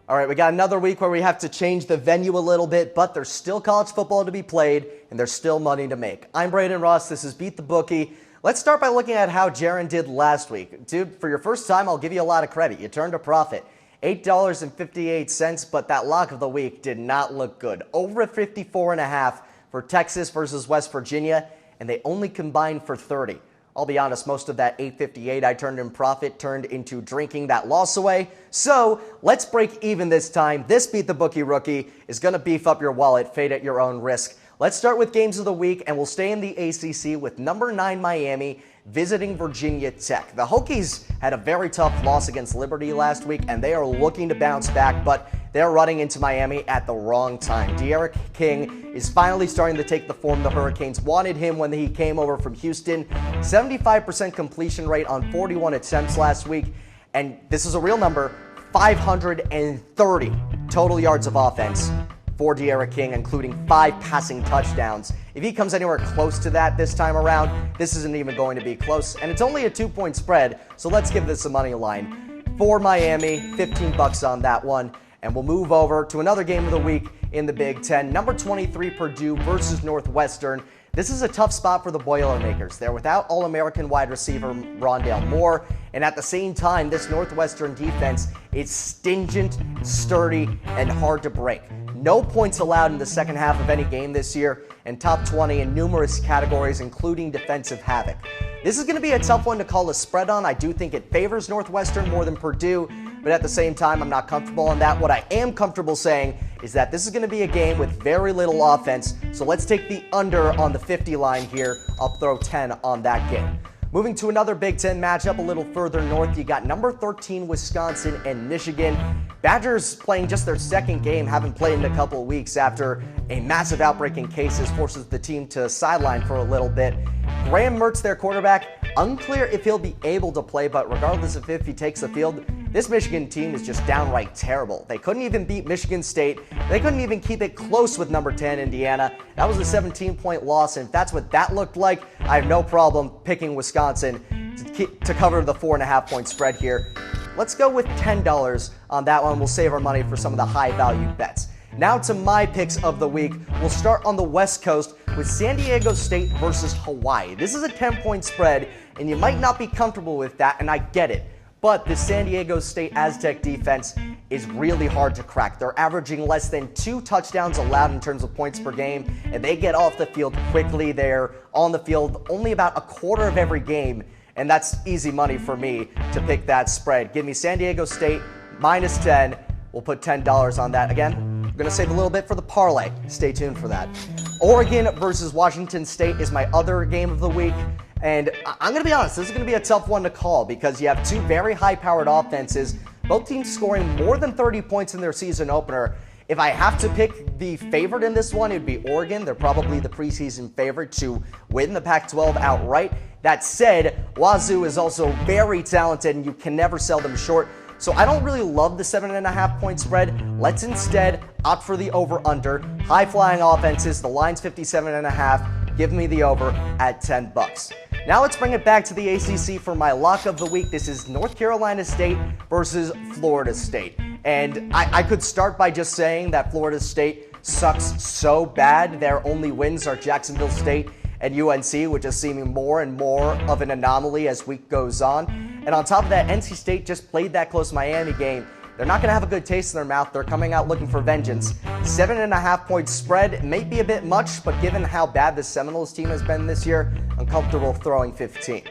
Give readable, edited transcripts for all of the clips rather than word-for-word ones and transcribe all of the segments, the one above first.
All right, we got another week where we have to change the venue a little bit, but there's still college football to be played, and there's still money to make. I'm Braden Ross. This is Beat the Bookie. Let's start by looking at how Jaron did last week. Dude, for your first time, I'll give you a lot of credit. You turned a profit. $8.58, but that lock of the week did not look good. Over 54.5 for Texas versus West Virginia, and they only combined for 30. I'll be honest, most of that $8.58 I turned in profit turned into drinking that loss away. So let's break even this time. This Beat the Bookie rookie is going to beef up your wallet. Fade at your own risk. Let's start with games of the week, and we'll stay in the ACC with number 9 Miami visiting Virginia Tech. The Hokies had a very tough loss against Liberty last week, and they are looking to bounce back, but they're running into Miami at the wrong time. D'Eriq King is finally starting to take the form the Hurricanes wanted him when he came over from Houston. 75% completion rate on 41 attempts last week, and this is a real number, 530 total yards of offense for D'Eriq King, including 5 passing touchdowns. If he comes anywhere close to that this time around, this isn't even going to be close. And it's only a 2-point spread, so let's give this a money line. For Miami, $15 on that one. And we'll move over to another game of the week in the Big Ten. Number 23, Purdue versus Northwestern. This is a tough spot for the Boilermakers. They're without All-American wide receiver Rondale Moore, and at the same time, this Northwestern defense is stingent, sturdy, and hard to break. No points allowed in the second half of any game this year, and top 20 in numerous categories, including defensive havoc. This is going to be a tough one to call a spread on. I do think it favors Northwestern more than Purdue, but at the same time, I'm not comfortable on that. What I am comfortable saying is that this is going to be a game with very little offense, so let's take the under on the 50 line here. I'll throw 10 on that game. Moving to another Big Ten matchup a little further north, you got number 13 Wisconsin and Michigan. Badgers playing just their second game, haven't played in a couple of weeks after a massive outbreak in cases forces the team to sideline for a little bit. Graham Mertz, their quarterback, unclear if he'll be able to play, but regardless of if he takes the field, this Michigan team is just downright terrible. They couldn't even beat Michigan State. They couldn't even keep it close with number 10 Indiana. That was a 17-point loss, and if that's what that looked like, I have no problem picking Wisconsin to cover the 4.5-point spread here. Let's go with $10 on that one. We'll save our money for some of the high-value bets. Now to my picks of the week. We'll start on the West Coast with San Diego State versus Hawaii. This is a 10-point spread, and you might not be comfortable with that, and I get it. But the San Diego State Aztec defense is really hard to crack. They're averaging less than 2 touchdowns allowed in terms of points per game, and they get off the field quickly. They're on the field only about a quarter of every game, and that's easy money for me to pick that spread. Give me San Diego State minus 10. We'll put $10 on that. Again, I'm going to save a little bit for the parlay. Stay tuned for that. Oregon versus Washington State is my other game of the week. And I'm going to be honest, this is going to be a tough one to call because you have 2 very high-powered offenses, both teams scoring more than 30 points in their season opener. If I have to pick the favorite in this one, it would be Oregon. They're probably the preseason favorite to win the Pac-12 outright. That said, Wazoo is also very talented, and you can never sell them short. So I don't really love the 7.5-point spread. Let's instead opt for the over-under. High-flying offenses, the line's 57.5. Give me the over at $10. Now let's bring it back to the ACC for my lock of the week. This is North Carolina State versus Florida State. And I could start by just saying that Florida State sucks so bad. Their only wins are Jacksonville State and UNC, which is seeming more and more of an anomaly as week goes on. And on top of that, NC State just played that close Miami game. They're not going to have a good taste in their mouth. They're coming out looking for vengeance. 7.5-point spread may be a bit much, but given how bad the Seminoles team has been this year, I'm comfortable throwing 15.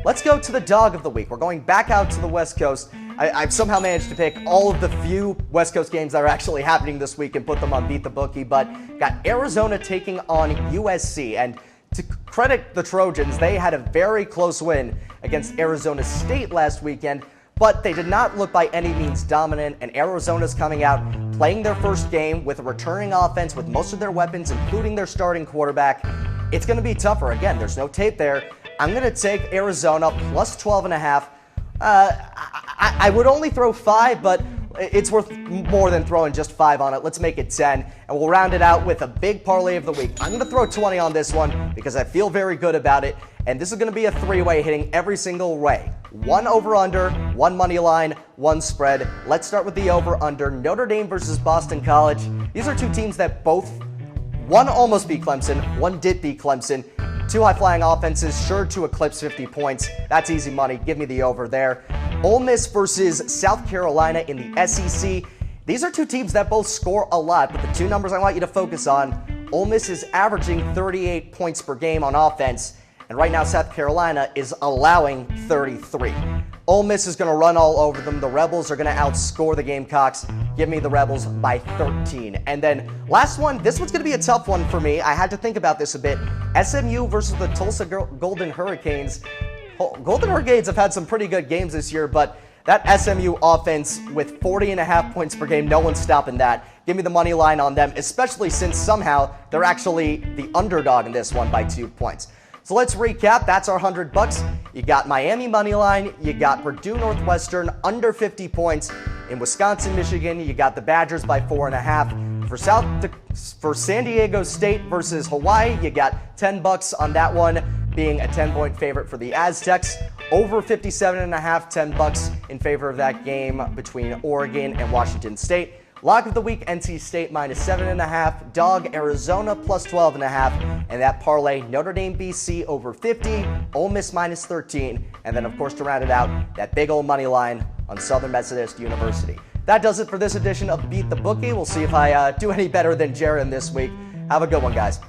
Let's go to the dog of the week. We're going back out to the West Coast. I've somehow managed to pick all of the few West Coast games that are actually happening this week and put them on Beat the Bookie, but got Arizona taking on USC. And to credit the Trojans, they had a very close win against Arizona State last weekend, but they did not look by any means dominant, and Arizona's coming out playing their first game with a returning offense with most of their weapons, including their starting quarterback. It's going to be tougher. Again, there's no tape there. I'm going to take Arizona plus 12.5. I would only throw 5, but it's worth more than throwing just 5 on it. Let's make it 10, and we'll round it out with a big parlay of the week. I'm going to throw 20 on this one because I feel very good about it, and this is going to be a three-way hitting every single way. One over-under, one money line, one spread. Let's start with the over-under. Notre Dame versus Boston College. These are two teams that one almost beat Clemson, one did beat Clemson. Two high-flying offenses, sure to eclipse 50 points. That's easy money. Give me the over there. Ole Miss versus South Carolina in the SEC. These are two teams that both score a lot, but the two numbers I want you to focus on, Ole Miss is averaging 38 points per game on offense, and right now South Carolina is allowing 33. Ole Miss is going to run all over them. The Rebels are going to outscore the Gamecocks. Give me the Rebels by 13. And then last one, this one's going to be a tough one for me. I had to think about this a bit. SMU versus the Tulsa Golden Hurricanes. Golden Hurricanes have had some pretty good games this year, but that SMU offense with 40.5 points per game, no one's stopping that. Give me the money line on them, especially since somehow they're actually the underdog in this one by 2 points. So let's recap. That's our $100. You got Miami money line. You got Purdue Northwestern under 50 points. In Wisconsin, Michigan, you got the Badgers by 4.5. For San Diego State versus Hawaii, you got $10 on that one, being a 10-point favorite for the Aztecs. Over 57.5, $10 in favor of that game between Oregon and Washington State. Lock of the week, NC State minus 7.5, dog Arizona plus 12.5, and that parlay Notre Dame BC over 50, Ole Miss minus 13, and then of course to round it out, that big old money line on Southern Methodist University. That does it for this edition of Beat the Bookie. We'll see if I do any better than Jaron this week. Have a good one, guys.